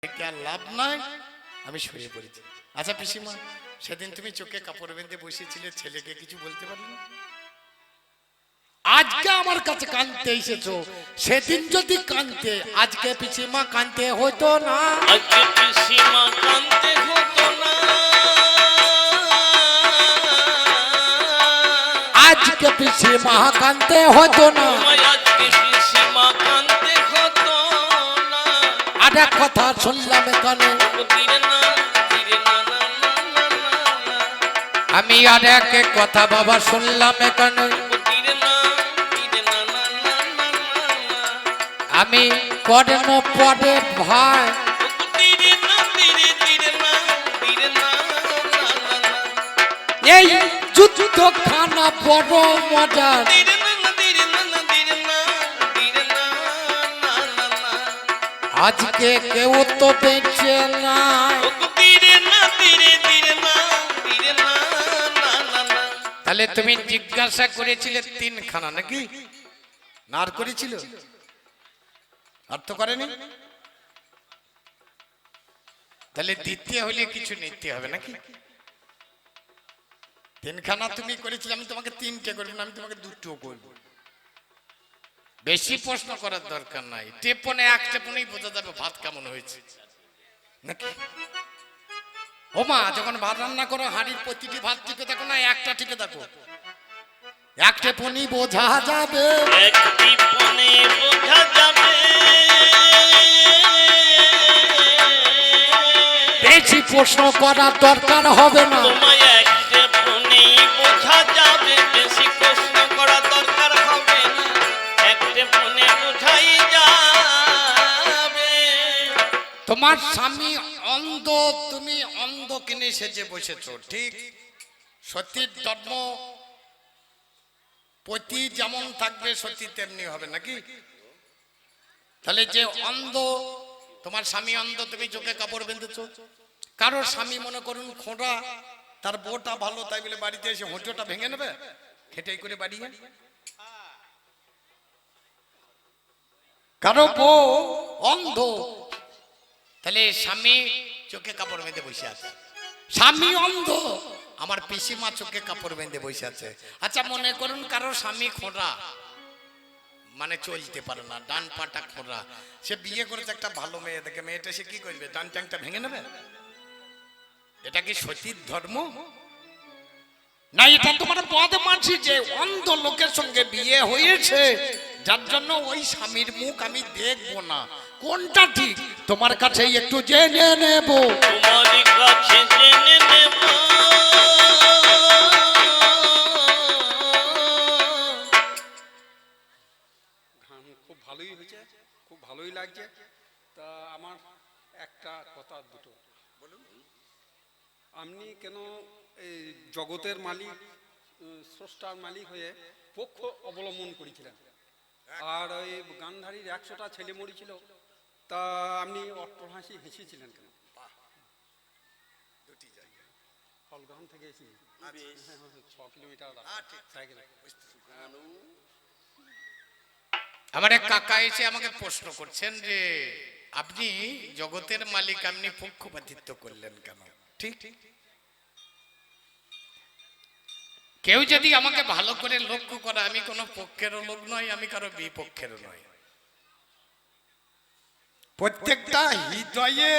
আর লাভ নাই, আমি শুয়ে পড়েছি। আচ্ছা পিসিমা, সেদিন তুমি চোখে কাপড় বেঁধে বসেছিলে, ছেলেকে কিছু বলতে পারলে না? আজকে আমার কাছে কাঁদতে এসেছো, সেদিন যদি কাঁদতে আজকে পিসিমা কাঁদতে হতো না। আজকে পিসিমা কাঁদতে হতো না, আজকে পিসিমা কাঁদতে হতো না। আজকে পিসিমা কাঁদতে হতো না। আর এক কথা শুনলাম কানে, তীরে না, তীরে না, না, না, না, না, না। আমি আর এক কথা বাবা শুনলাম কানে, তীরে না, তীরে না, না, না, না, না, না। আমি কর্ণ পদে ভাই, তীরে না, তীরে, তীরে না, তীরে না, না, না, না। এই যুদ্ধ খানা বড় মজা, তীরে না, না, তীরে না, না, তীরে না, তীরে না, না, না, না। আজকে কেউ তো বেঁচে নাই। তীরে না, তীরে, তীরে না, তীরে না, না, না, না। তাহলে তুমি জিজ্ঞাসা করেছিলে তিনখানা নাকি? না আর করেছিল? আর তো করেনি। তাহলে দিতে হলে কিছু নিতে হবে নাকি? তিনখানা তুমি করেছিলে, আমি তোমাকে তিনটে করবো না, আমি তোমাকে দুটো করবো। বেশি প্রশ্ন করার দরকার নাই, টেপনে এক টেপনেই বোঝা যাবে ভাত কেমন হয়েছে নাকি। ও মা, যখন ভাত রান্না করো হাঁড়ির প্রতিটি ভাত টিপে দেখো না, একটা টিপে দেখো, এক টেপনি বোঝা যাবে। একটি ফোনে বোঝা যাবে, বেশি প্রশ্ন করার দরকার হবে না। তোমায় একটি ফোনেই বোঝা যাবে, বেশি প্রশ্ন করা দরকার হবে না, একটি ফোনে বোঝাই যাবে। তোমার স্বামী অন্ধ, তুমি অন্ধ কিনে সেজে বসেছো, ঠিক? সতীর ধর্ম পতি যেমন থাকবে সতী তেমনি হবে নাকি? তাহলে যে অন্ধ, তোমার স্বামী অন্ধ, তুমি চোখে কাপড় বেঁধেছো। কারোর স্বামী মনে করুন খোঁড়া, তার বউটা ভালো, তাই বলে বাড়িতে এসে হোঁচোটা ভেঙে নেবে খেটেই করে বাড়িয়ে? কারো বউ অন্ধ, তাহলে স্বামী চোখে কাপড় বেঁধে বসে আছে। স্বামী অন্ধ, আমার পিসিমা চোখে কাপড় বেঁধে বসে আছে। আচ্ছা মনে করুন কারো স্বামী খোঁড়া, মানে চলতে পারে না, ডান পাটা খোঁড়া, সে বিয়ে করেছে একটা ভালো মেয়ে দেখে, মেয়েটা সে কি করবে? ডান ট্যাংটা ভেঙে নেবে? এটা কি সতীর ধর্ম? না, এটা তোমার পদ মানছি যে অন্ধ লোকের সঙ্গে বিয়ে হয়েছে, যার জন্য ওই স্বামীর মুখ আমি দেখবো না। কোনটা ঠিক তোমার কাছে একটু জেনে নেব। তোমার কাছে জেনে নেব, গান খুব ভালোই হয়েছে, খুব ভালোই লাগছে। তা আমার একটা কথা দুটো বলুন। আপনি কেন এই জগতের মালিক, স্রষ্টার মালিক হয়ে পক্ষ অবলম্বন করেছিলেন? আর ওই গান্ধারীর 100টা ছেলে মরেছিল, তা আপনি অট্টহাসি হেসেছিলেন কেন? ফলগ্রাম থেকে এসেছি, 6 কিলোমিটার সাইকেলে। আমার এক কাকা এসে আমাকে প্রশ্ন করছেন যে আপনি জগতের মালিক, আপনি পক্ষপাতিত্ব করলেন কেন? ঠিক, কেউ যদি আমাকে ভালো করে লক্ষ্য করে, আমি কোনো পক্ষেরও লোক নয়, আমি কারো বিপক্ষেরও নয়। প্রত্যেকটা হৃদয়ে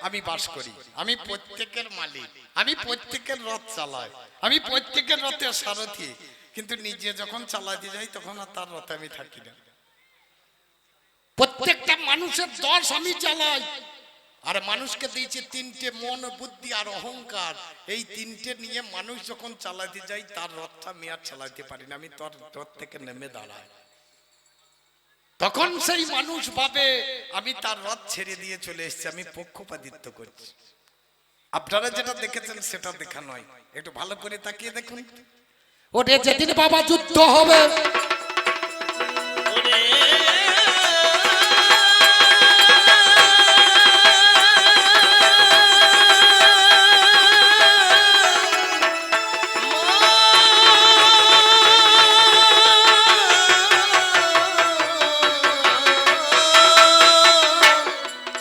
আমি বাস করি, আমি প্রত্যেকের মালিক, আমি প্রত্যেকের রথ চালাই, আমি প্রত্যেকের রথের সারথি, কিন্তু নিজে যখন চালাতে যাই তখন আর তার রথে আমি থাকি না। প্রত্যেকটা মানুষের দশ আমি চালাই, আর মানুষকে দিয়েছে তিনটে, মন, বুদ্ধি আর অহংকার। এই তিনটে নিয়ে মানুষ যখন চালাতে যাই তার রথটা আমি আর চালাতে পারি না, আমি তোর রথ থেকে নেমে দাঁড়াই। তখন সেই মানুষ ভাবে আমি তার রথ ছেড়ে দিয়ে চলে এসেছি, আমি পক্ষপাতিত্ব করছি। আপনারা যেটা দেখেছেন সেটা দেখা নয়, একটু ভালো করে তাকিয়ে দেখুন। ওরে যেদিন বাবা যুদ্ধ হবে, ওরে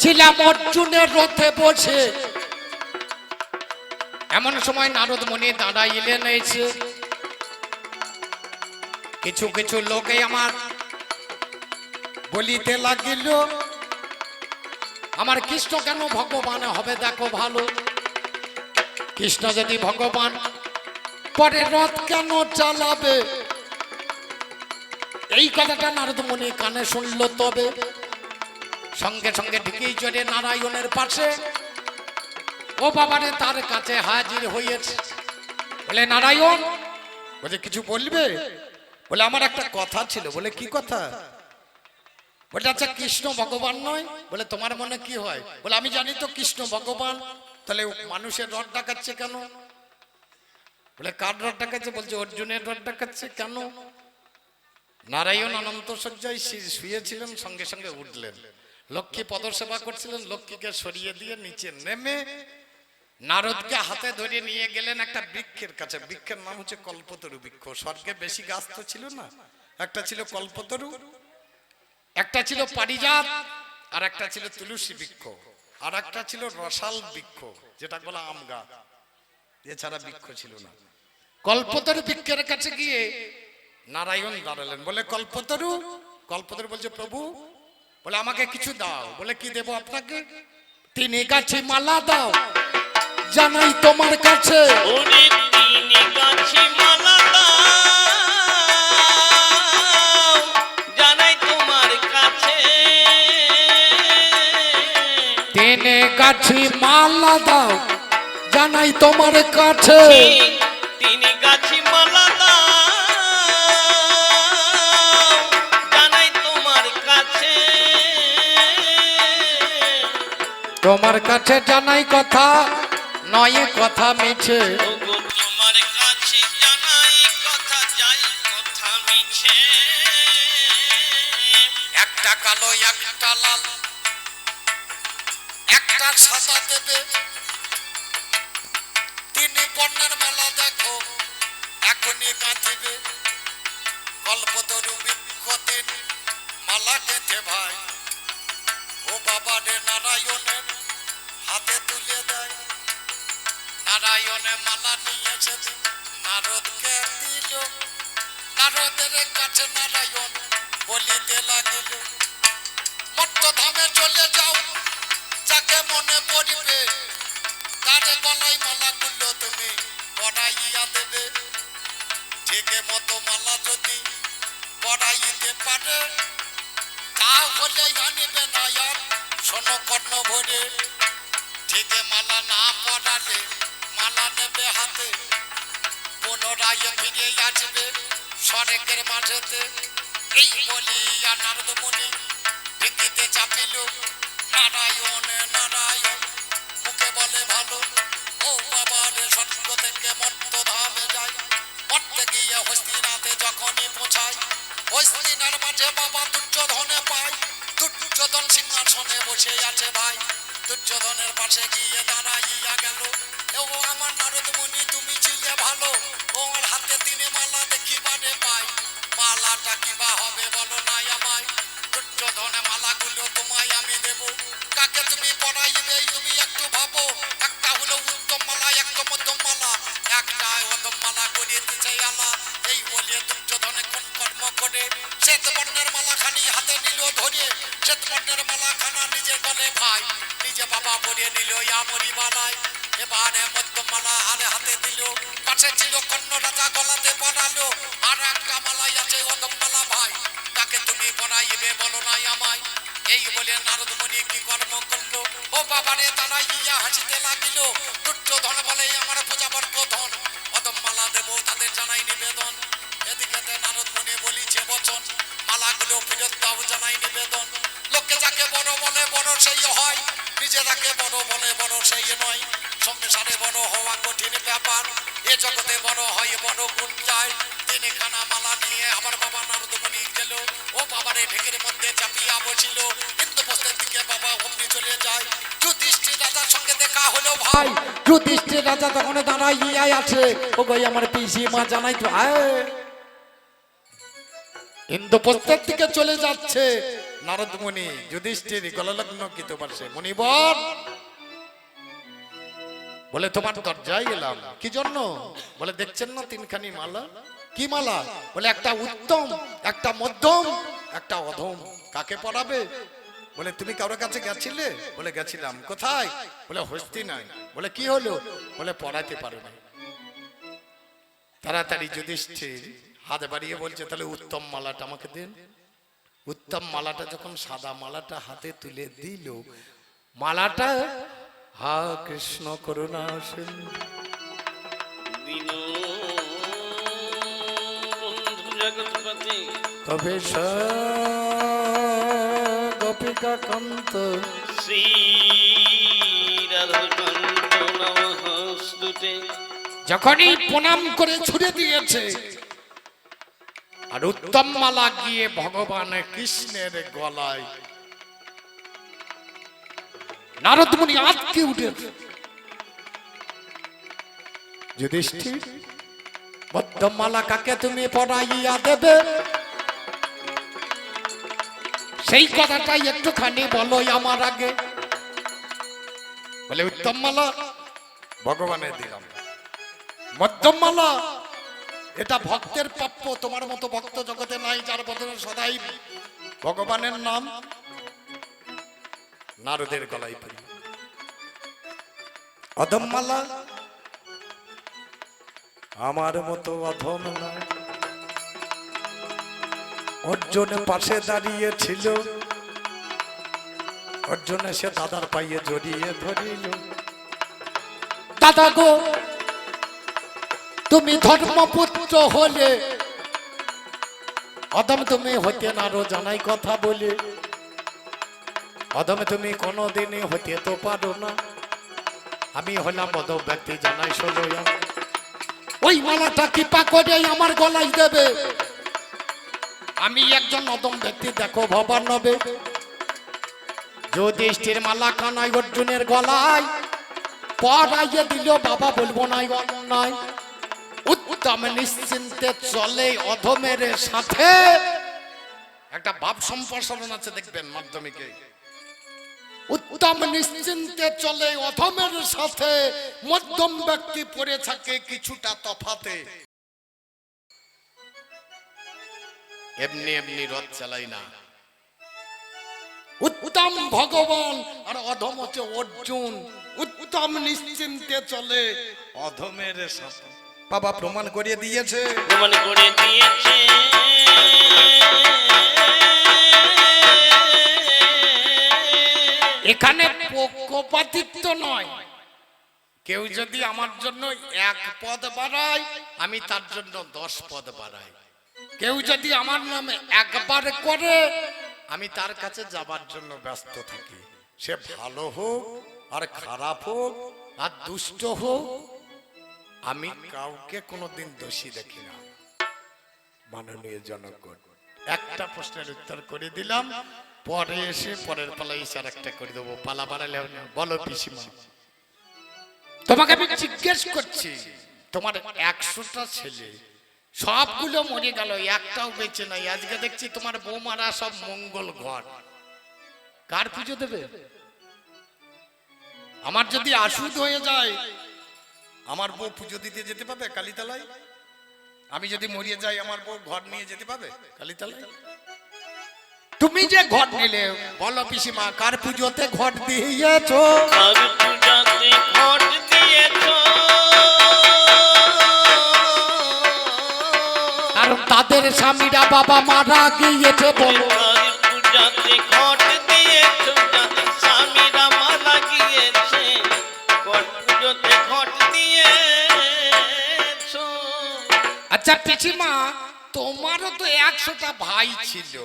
ছিলাম ছিলাম অর্জুনের রথে বসে, এমন সময় নারদ মুনি দাঁড়াইলেন এসে। কিছু কিছু লোকে আমার বলিতে লাগিল, আমার কৃষ্ণ কেন ভগবান হবে দেখো ভালো। কৃষ্ণ যদি ভগবান পরে রথ কেন চালাবে? এই কথাটা নারদ মুনি কানে শুনল। তবে সঙ্গে সঙ্গে ঢুকেই চলে নারায়ণের পাশে। ও বাবারে তার কাছে হাজির হয়েছে। বলে নারায়ণ, বলে কিছু বলবে? বলে আমার একটা কথা ছিল। বলে কি কথা? বলে আচ্ছা কৃষ্ণ ভগবান নয়? বলে তোমার মনে কি হয়? বলে আমি জানি তো কৃষ্ণ ভগবান, তাহলে মানুষের রথ ডাকাচ্ছে কেন? বলে কার রথ ডাকাচ্ছে? বলছে অর্জুনের রথ ডাকাচ্ছে কেন? নারায়ণ অনন্ত শয্যায় শুয়েছিলেন, সঙ্গে সঙ্গে উঠলেন। লক্ষ্মী পদসেবা করছিলেন, লক্ষ্মীকে সরিয়ে দিয়ে নিচে নেমে নারদকে হাতে ধরে নিয়ে গেলেন একটা বৃক্ষের কাছে। বৃক্ষের নাম হচ্ছে কল্পতরু বৃক্ষ। স্বর্গে বেশি গাছ তো ছিল না, একটা ছিল কল্পতরু, একটা ছিল পারিজাত, আর একটা ছিল তুলসী বৃক্ষ, আর একটা ছিল রসাল বৃক্ষ, যেটা বলা আম গাছ। এছাড়া বৃক্ষ ছিল না। কল্পতরু বৃক্ষের কাছে গিয়ে নারায়ণ দাঁড়ালেন। বলে কল্পতরু। কল্পতরু বলছে প্রভু, বলে আমাকে কিছু দাও। বলে কি দেব আপনাকে? 3 গাছে মালা দাও, জানাই তোমার কাছে। ওরে 3 গাছি মালা দাও, জানাই তোমার কাছে। 3 গাছে মালা দাও, জানাই তোমার কাছে। 3 গাছি মালা দাও, জানাই তোমার কাছে। তোমার কাছে জানাই কথা নয় কথা মিছে। ওগো তোমার কাছে জানাই কথা যাই কথা মিছে। একটা কালো একটা লাল একটা সাদা দেবে, 3 বর্ণের মালা দেখো এখনই গাঁথিবে। কল্পতরু বৃক্ষ 3 মালা গেঁথে ভাই ও বাবা রে নারায়ণের হাতে তুলে দেয়। নারায়ণে মালা নিয়েছে, নারদকে দিল। নারদের কাছে নারায়ণ বলিতে লাগিল, মর্তধামে চলে যাও, যাকে মনে পড়িবে তারে গলায় মালাগুলো তুমি পরাইয়া দেবে। ঠিক মতো মালা যদি পরাইতে পারে, তাহলে আনিবে না আর শোনো কর্ণ ভরে। ঠিক মালা না পরালে মালা নেবে হাতে, পুনরায় ফিরে আসবে স্বর্গের মাঝেতে। এই বলিয়া নারদ মুনি ঢেকিতে চাপিল। নারায়ণ নারায়ণ মুখে বলে ভালো, ও বাবা রে স্বর্গ থেকে মর্তধামে যায়। মর্তে গিয়ে হস্তিনাথে যখনই পৌঁছায়, হস্তিনার মাঝে বাবা দুর্যোধনে পায়। দুর্যোধন সিংহাসনে বসে আছে ভাই। দুর্যোধনের পাশে গিয়ে দাঁড়াইয়া গেল, ও আমার নারদ মুনি তুমি ছিলে ভালো, ওর হাতে 3 মালা দেখিবারে পাই। মালাটা কিবা হবে বলো নাই আমায়? দুর্যোধনে মালাগুলো তোমায় আমি দেব, কাকে তুমি পরাইবে তুমি একটু ভাবো। একটা হলো উত্তম মালা, একটা মধ্যম মালা, একটা অধম মালা করিয়ে দিছে আলা। এই বলে দুর্যোধনে কোন কর্ম করে শ্বেত বর্ণের মালাখানি হাতে নিল ধরে। শ্বেত বর্ণের মালাখানা নিজে গলে ভাই, নিজে বাবা পরিয়ে নিল আমরি বানায়। এবারে মধ্যম মালা আরে হাতে দিল, পাশে ছিল কর্ণ রাজা গলাতে পরালো। আর একটা মালাই আছে অধম মালা ভাই, তাকে তুমি পরাইবে বলো নাই আমায়? এই বলে নারদ মুনি কি কর্ম করলো, ও বাবারে দাঁড়াইয়া হাসিতে লাগিল। দুর্যোধন বলে আমার পূজাবর্গ ধন, অধম মালা দেব তাদের জানাই নিবেদন। এদিকে নারদ মুনি বলিছে বচন, মালাগুলো ফেরত দাও জানাই নিবেদন। লোকে যাকে বড় বলে বড় সেই হয়, নিজে যাকে বড় বলে বড় সেই নয়। সংসারে বড় হওয়া কঠিন ব্যাপার, এ জগতে বড় হয় বড় গুণ যায়। 3 খানা মালা নিয়ে আমার বাবা নারদ মুনি গেল। ও বাবারে ঢেকের মধ্যে চাপিয়া বসিল। ইন্দ্রপ্রস্থের দিকে বাবা অমনি চলে যায়। যুধিষ্ঠির রাজার সঙ্গে দেখা হলো ভাই। যুধিষ্ঠির রাজা তখন দাঁড়াইয়া আছে, ও ভাই আমার পিসি মা জানাই তো ইন্দ্রপ্রস্থের দিকে চলে যাচ্ছে। নারদ মুনি যুধিষ্ঠির গললগ্ন কিত পারছে মুনিবর বলে তোমার দরজায় এলাম কি জন্য? বলে দেখছেন না তিনখানি মালা। কি মালা? বলে একটা উত্তম, একটা মধ্যম, একটা অধম। কাকে পড়াবে? বলে তুমি কারোর কাছে গেছিলে? বলে গেছিলাম। কোথায়? বলে হস্তি নাই। বলে কি হলো? বলে পড়াতে পারে না। তাড়াতাড়ি যুধিষ্ঠির হাত বাড়িয়ে বলছে তাহলে উত্তম মালাটা আমাকে দেন। উত্তম মালাটা যখন সাদা মালাটা হাতে তুলে দিল, মালাটা হা কৃষ্ণ করুণা সিন্ধু দিনু বন্ধু জগৎপতি কবে গোপিকা কান্ত শ্রী রাধাকান্ত নমস্তুতে। যখনই প্রণাম করে ছুড়ে দিয়েছে আর উত্তম মালা গিয়ে ভগবান কৃষ্ণের গলায়, নারদ মুনি আটকে উঠেছে। যুধিষ্ঠির উত্তম মালা কাকে তুমি পড়াইয়া দেবে? সেই কথাটাই একটুখানি বলো আমার আগে। বলে উত্তম মালা ভগবানের দিলাম, মধ্যম মালা এটা ভক্তের প্রাপ্য। তোমার মতো ভক্ত জগতে নাই যার বদলে সদাই ভগবানের নাম নারদের গলায় পড়ি। অধম মালা আমার মতো অধম না। অর্জুন পাশে দাঁড়িয়ে ছিল, অর্জুন এসে দাদার পায়ে জড়িয়ে ধরিল। দাদা গো তুমি ধর্মপুত্র হলে অধম তুমি হতে নারো জানাই কথা বলে। অধম তুমি কোনোদিনই হতে তো পারো না। আমি হলাম অধম ব্যক্তি জানাই শোনো। ওই মালাটা কৃপা করে আমার গলায় দেবে। আমি একজন অধম ব্যক্তি, দেখো ভবার নবে। যুধিষ্ঠির মালা খানায় অর্জুনের গলায় পরাইয়ে দিল। বাবা বলবো নাই অন্যায়। উত্তম নিশ্চিন্তে চলে অধমের সাথে। একটা ভাব সম্প্রসারণ আছে দেখবেন মাধ্যমিকে। উত্তম নিশ্চিন্তে চলে অধমের সাথে, মধ্যম ব্যক্তি পড়ে থাকে কিছুটা তফাতে। এমনি এমনি রথ চালাই না। উত্তম ভগবান আর অধম হচ্ছে অর্জুন। উত্তম নিশ্চিন্তে চলে অধমের সাথে। বাবা প্রমাণ করিয়ে দিয়েছে, প্রমাণ করে দিয়েছে। এখানে পক্ষপাতিত্ব নয়। কেউ যদি আমার জন্য 1 পদ বাড়ায়, আমি তার জন্য 10 পদ বাড়াই। কেউ যদি আমার নামে একবার করে, আমি তার কাছে যাবার জন্য ব্যস্ত থাকি। সে ভালো হোক আর খারাপ হোক আর দুষ্ট হোক, আমি কাউকে কোনোদিন দোষী দেখি না। মাননীয় জনগণ, একটা প্রশ্নের উত্তর করে দিলাম, পরে এসে পরের পালায় আর একটা করে দেবো। পালা বাড়ালে হবে না। বলো পিসিমা, তোমাকে আমি জিজ্ঞেস করছি, তোমার 100টা ছেলে সবগুলো মরে গেল, একটাও বেঁচে নাই। আজকে দেখছি তোমার বৌমারা সব মঙ্গল ঘর। কার পুজো দেবে? আমার যদি আসুদ হয়ে যায়, আমার বউ পুজো দিতে যেতে পাবে কালীতলায়? আমি যদি মরিয়ে যাই, আমার বউ ঘর নিয়ে যেতে পাবে কালীতলায়? তুমি যে ঘর নিলে, বলো পিসিমা, কার পুজোতে ঘর দিয়েছো? কার পূজাতে ঘট দিয়েছো? কারণ তাদের স্বামীরা বাবা মারা গিয়েছে। বলো কার পূজাতে ঘট দিয়েছো? যাদের স্বামীরা মারা গিয়েছে, কার পুজোতে ঘট দিয়েছো? আচ্ছা পিসিমা, তোমারও তো 100টা ভাই ছিল।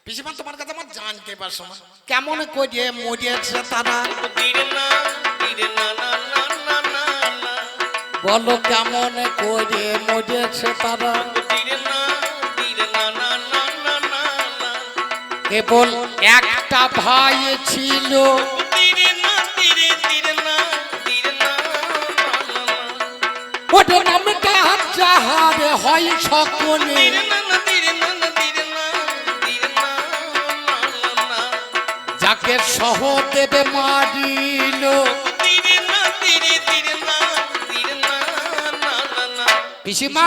পিসিমা, তোমার কথা আমার জানতে পারছো না, কেমন করে মরিয়েছে তারা? দিরে না, দিরে না, না, না, না, না, না। বলো কেমন করে মরিয়েছে তারা? দিরে না, দিরে না, না, না, না, না, না। কেবল একটা ভাই ছিল। দিরে না, দিরে, দিরে না, দিরে না, না, না, না। ওটার নামটা যাহার হয় সকলে। দিরে না, না, দিরে না, না, দিরে না, দিরে না, না, না। যাকে সহদেবে মারিল। দিরে না দিরে দিরে না দিরে না না না না। পিসিমা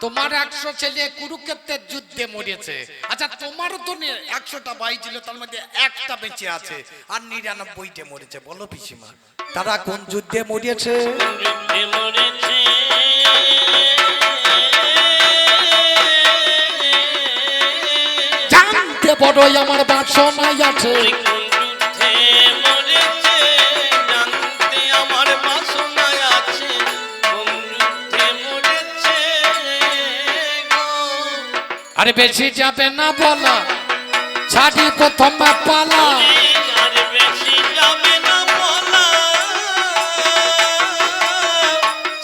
তোমার 100 ছেলে কুরুক্ষেত্রের যুদ্ধে মরেছে, আচ্ছা তোমারও তো 100টা ভাই ছিল, তার মধ্যে একটা বেঁচে আছে আর 99টা মরেছে, বলো পিসিমা তারা কোন যুদ্ধে মরেছে? যুদ্ধে মরেছে জানতে বড়ই আমার বাসনাই আছে। কোন যুদ্ধে মরেছে জানতে আমার বাসনায় আছে। কোন যুদ্ধে মরেছে গো। আরে বেশি যাবে না বলা, ছাড়ি প্রথমে পালা। আর বেশি যাবে না বলা,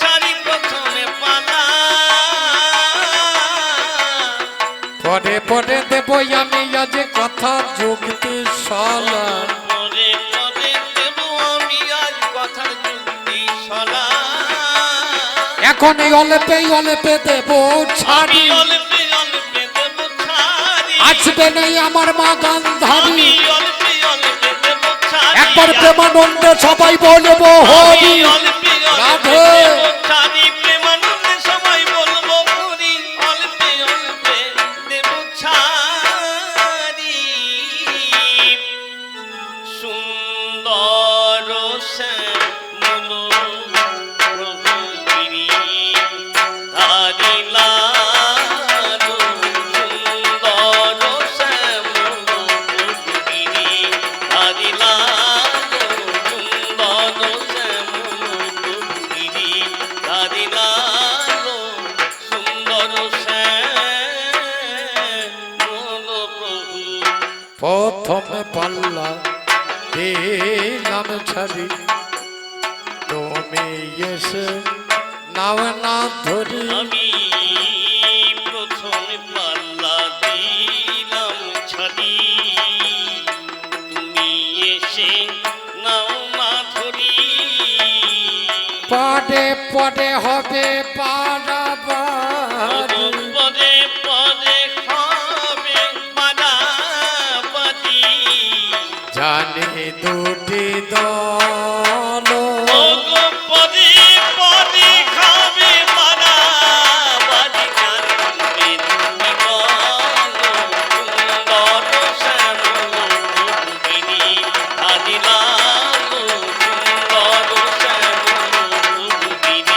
ছাড়ি প্রথমে পালা। পরে পরে দেবই আমি আজ কথা যুক্তি সলা। পরে পরে দেব আমি আজ কথার যুক্তি সলা। এখন এই অল্পে দেব ছাড়ি। আমি অল্পে অল্পে দেব ছাড়ি। আসবে নেই আমার মা গান্ধারী। আমি অল্পে অল্পে দেব ছাড়ি। একবার প্রেমানন্দে সবাই বলবো হরি আমি অল্পে রাধে। অল্পে দেব ছাড়ি। প্রেমানন্দে সবাই বলবো হরি। অল্পে অল্পে দেব ছাড়ি। সুন্দর শ্যামল প্রভু গিরি ধারিলালো। সুন্দর শ্যামল প্রভু গিরি ধারিলালো। সুন্দর শ্যামল প্রভু গিরি ধারিলালো। সুন্দর শ্যামল প্রভু। প্রথমে পাল্লা দিলাম ছাড়ি, তুমি এসে নাও না ধরি। আমি প্রথম পাল্লা দিলাম ছাড়ি, তুমি এসে নাও না ধরি। পদে পদে হবে পারাবারি, পদে পদে হবে বাড়াবাড়ি। জানি দুটি দল। ওগো পদে পদে খাবে বাড়াবাড়ি। জানবে তুমি বলো। সুন্দর শ্যামল প্রভু গিরি ধারিলালো। সুন্দর শ্যামল প্রভু গিরি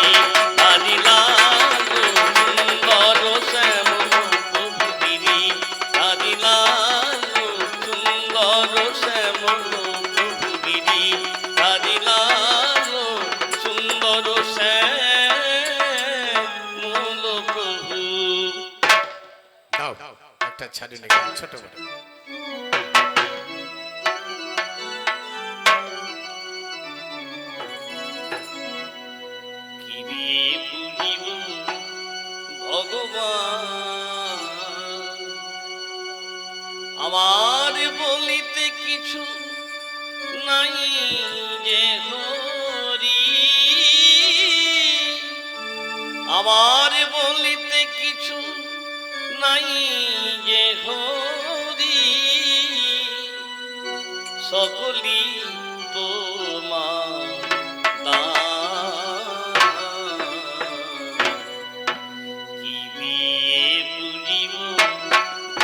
ধারিলালো। সুন্দর শ্যামল প্রভু গিরি ধারিলালো। সুন্দর শ্যামল প্রভু গিরি ধারিলালো। সুন্দর শ্যামল প্রভু। দাও একটা ছাড়ি নাকি ছোট বড়। কি দিয়ে বুঝিব ভগবান, আমার বলিতে কিছু নাই যে হরি। আমার বলিতে কিছু নাই যে হরি। সকলি তোমার দান। কি দিয়ে বুঝিব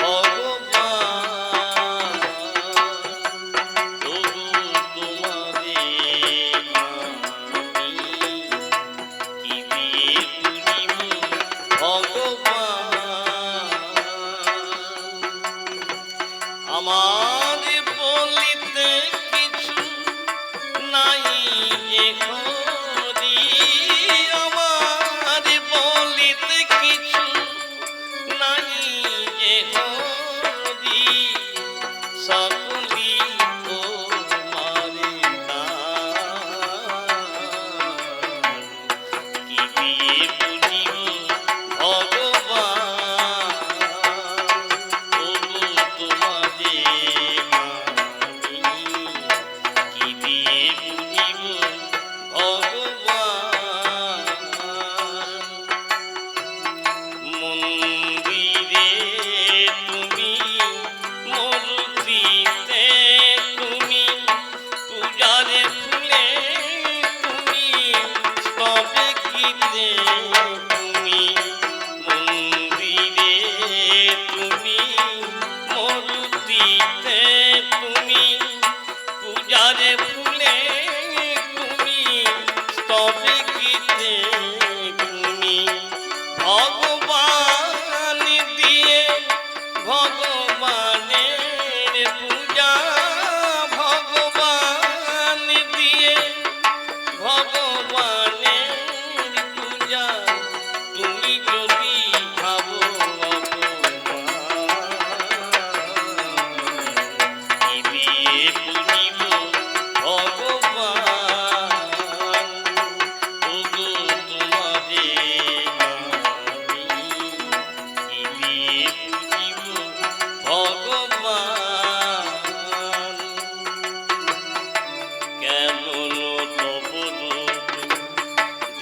ভগবান, তবু তোমারে মানি। কি দিয়ে বুঝিব ভগবান, আমার বলিতে কিছু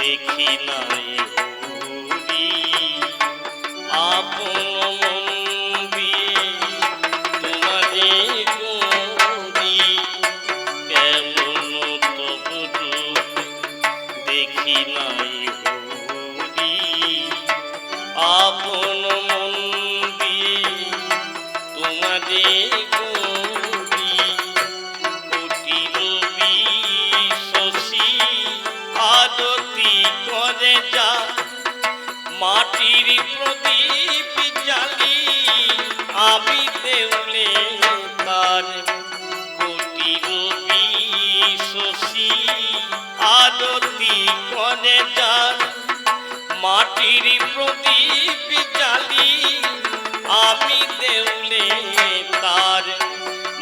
দেখি নাই হরি আপন মন দিয়ে তোমারে গরি কেমন তবু রূপ দেখি নাই হরি আপন মন দিয়ে তোমারে গরি কোটি রবি শশী আরতি করে যা মাটির প্রদীপ জ্বালি আমি দেউলে তার কোটি রবি শশী আরতি করে যা মাটির প্রদীপ জ্বালি আমি দেউলে তার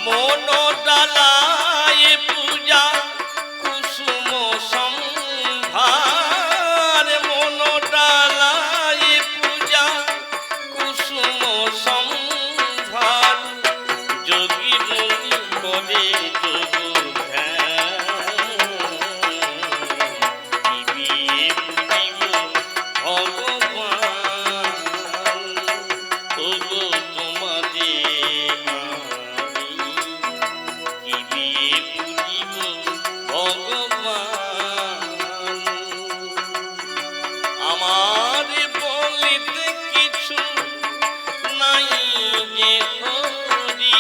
মন ডালায় পূজা কুসুম সম্ভার মন ডালায় পূজা কুসুম সম্ভার যোগী মুনি করে যোগ ধ্যান বিবিয়ে বুঝিব ভগবান তবু তোমারে আমি বিবিয়ে বুঝিব ভগবান আমার বলিতে কিছু নাই যে হরি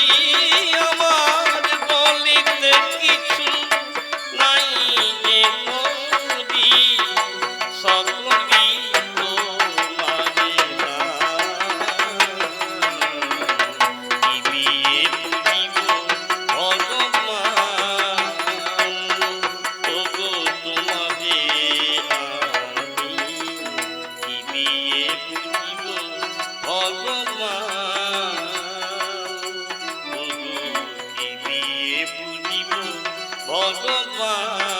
আমার বলিতে কিছু নাই যে হরি সকলি তোমারে বিবিয়ে বুঝিব ভগবান তবু তোমারে আমি বিবিয়ে বুঝিব ভগবান তবু বিবিয়ে বুঝিব ভগবান